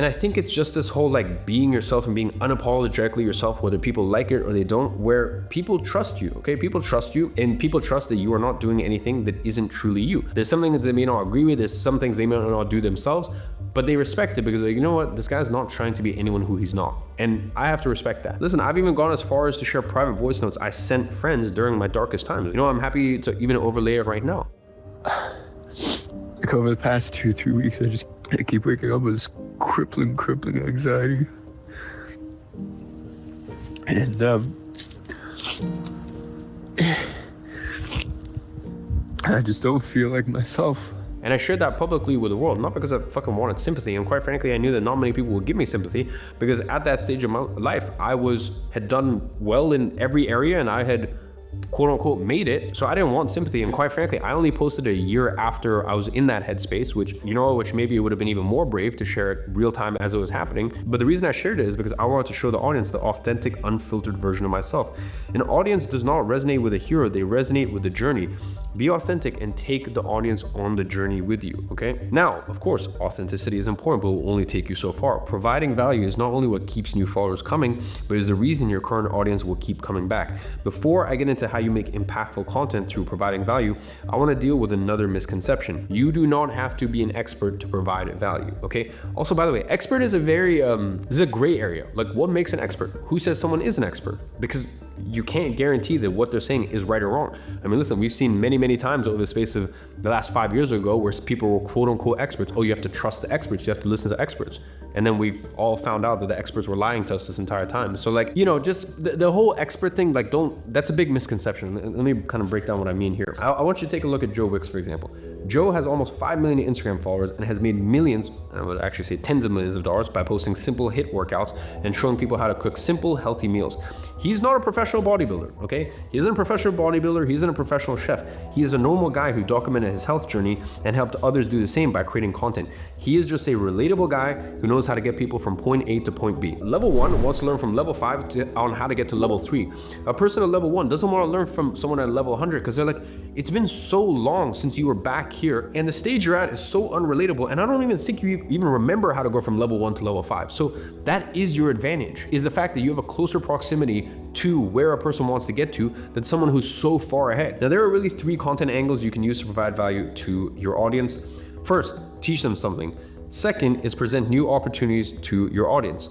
And I think it's just this whole like being yourself and being unapologetically yourself, whether people like it or they don't, where people trust you, okay? People trust you, and people trust that you are not doing anything that isn't truly you. There's something that they may not agree with, there's some things they may not do themselves, but they respect it because, like, you know what, this guy's not trying to be anyone who he's not. And I have to respect that. Listen, I've even gone as far as to share private voice notes I sent friends during my darkest times. You know, I'm happy to even overlay it right now. Like over the past 2-3 weeks, I keep waking up with this crippling anxiety. And I just don't feel like myself. And I shared that publicly with the world, not because I fucking wanted sympathy. And quite frankly, I knew that not many people would give me sympathy, because at that stage of my life, I had done well in every area, and I had quote unquote made it. So I didn't want sympathy. And quite frankly, I only posted a year after I was in that headspace, which maybe it would have been even more brave to share it real time as it was happening. But the reason I shared it is because I wanted to show the audience the authentic, unfiltered version of myself. An audience does not resonate with a hero, they resonate with the journey. Be authentic and take the audience on the journey with you, okay? Now, of course, authenticity is important, but will only take you so far. Providing value is not only what keeps new followers coming, but is the reason your current audience will keep coming back. Before I get into how you make impactful content through providing value, I want to deal with another misconception. You do not have to be an expert to provide value, okay? Also, by the way, expert is this is a gray area. Like, what makes an expert? Who says someone is an expert? Because you can't guarantee that what they're saying is right or wrong. I mean, listen, we've seen many times over the space of the last 5 years ago where people were quote unquote experts. Oh, you have to trust the experts. You have to listen to experts. And then we've all found out that the experts were lying to us this entire time. So like, you know, just the whole expert thing, like that's a big misconception. Let me kind of break down what I mean here. I want you to take a look at Joe Wicks, for example. Joe has almost 5 million Instagram followers and has made millions, I would actually say tens of millions of dollars, by posting simple HIIT workouts and showing people how to cook simple, healthy meals. He's not a professional bodybuilder, okay? He isn't a professional bodybuilder, he isn't a professional chef. He is a normal guy who documented his health journey and helped others do the same by creating content. He is just a relatable guy who knows how to get people from point A to point B. Level 1 wants to learn from level 5 on how to get to level 3. A person at level 1 doesn't want to learn from someone at level 100 because they're like, it's been so long since you were back here and the stage you're at is so unrelatable, and I don't even think you even remember how to go from level 1 to level 5. So that is your advantage, is the fact that you have a closer proximity to where a person wants to get to than someone who's so far ahead. Now, there are really 3 content angles you can use to provide value to your audience. First, teach them something. Second is present new opportunities to your audience.